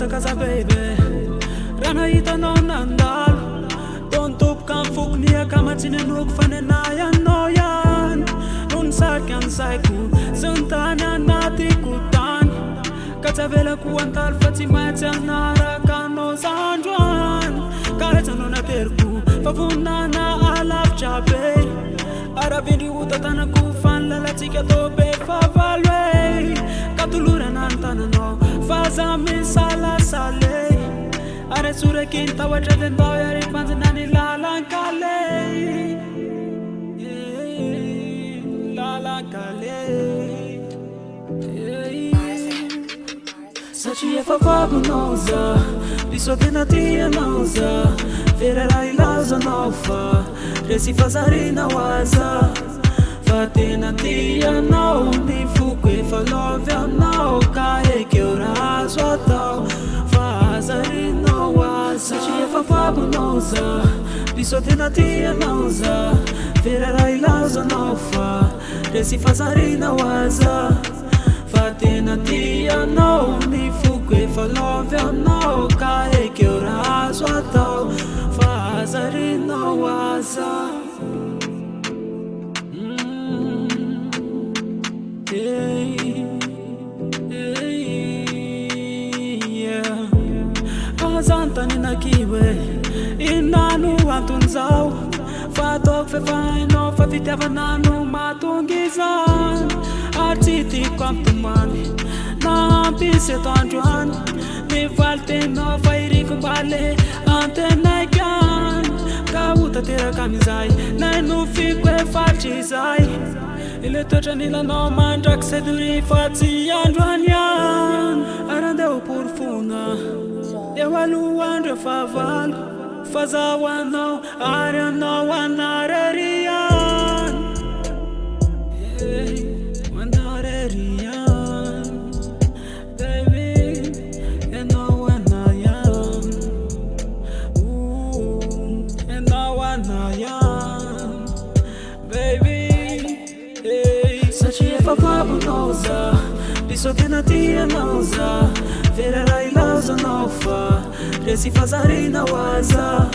kaza baby Rana hitanao nandalo Tontopika amin'ny fokoniaka matsinenoko fanenayano yan Nonsarika ny saiko sy ny tany anatiko tany Ka tsy avelako antalo fa tsy maintsy anaraka anao zandroany Ka hetsanao nateriko fa vonana alavitra be Aravindry ho tatanako fa ny lalatsika tô be fa valo e Ka tolorana ny tananao fa za misalasale Are suraky ny tahotra dia ndao ary mpanjina ny lalankale Lalankale Satria efa babonao za Diso tena tianao za Vera raha ilazanao fa Resy fazarina waza Fa tena tianao Ny foko efa lovy anao Ka ekeo raha azo atao Fa azarinao waza Satria efa babonao za Diso tena tianao za Vera raha ilazanao fa Resy fazarina waza Fa tena tianao Ny foko efa lovy anao Ka ekeo raha azo atao Fa azarinao waza Azantany kiwe Inanu antunzao Fa tok fe faino Fa fitiavanano matungizan Artitiko amtumani Na ampise to androany Ny valitenao fa iriko mbale Antenaikan Ka utateraka amizay Na nofiko efatry zay Ile toetra nilanao mandraky sedory fa tsy androany yan Arandeo porfona Eo alohandro efa valo Fa zaho anao ary anao anarerian Manarerian Baby Enao anayan Enao anayan Baby Satria efa babonao za Diso tena tianao za Vera raha ilazanao fa Resy fazarina waza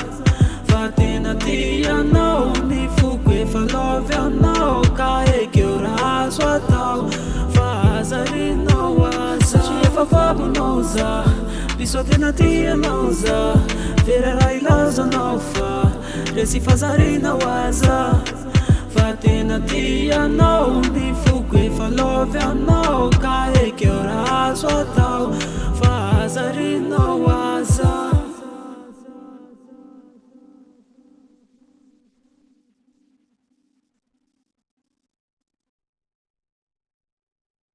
Fa tena tianao Ny foko efa lovy anao Ka ekeo raha azo atao Fa azarinao waza Satria efa babonao za Diso tena tianao za Vera raha ilazanao fa Resy fazarina waza Fa tena tianao Ny foko efa lovy anao Ka ekeo raha azo atao Fa azarinao waza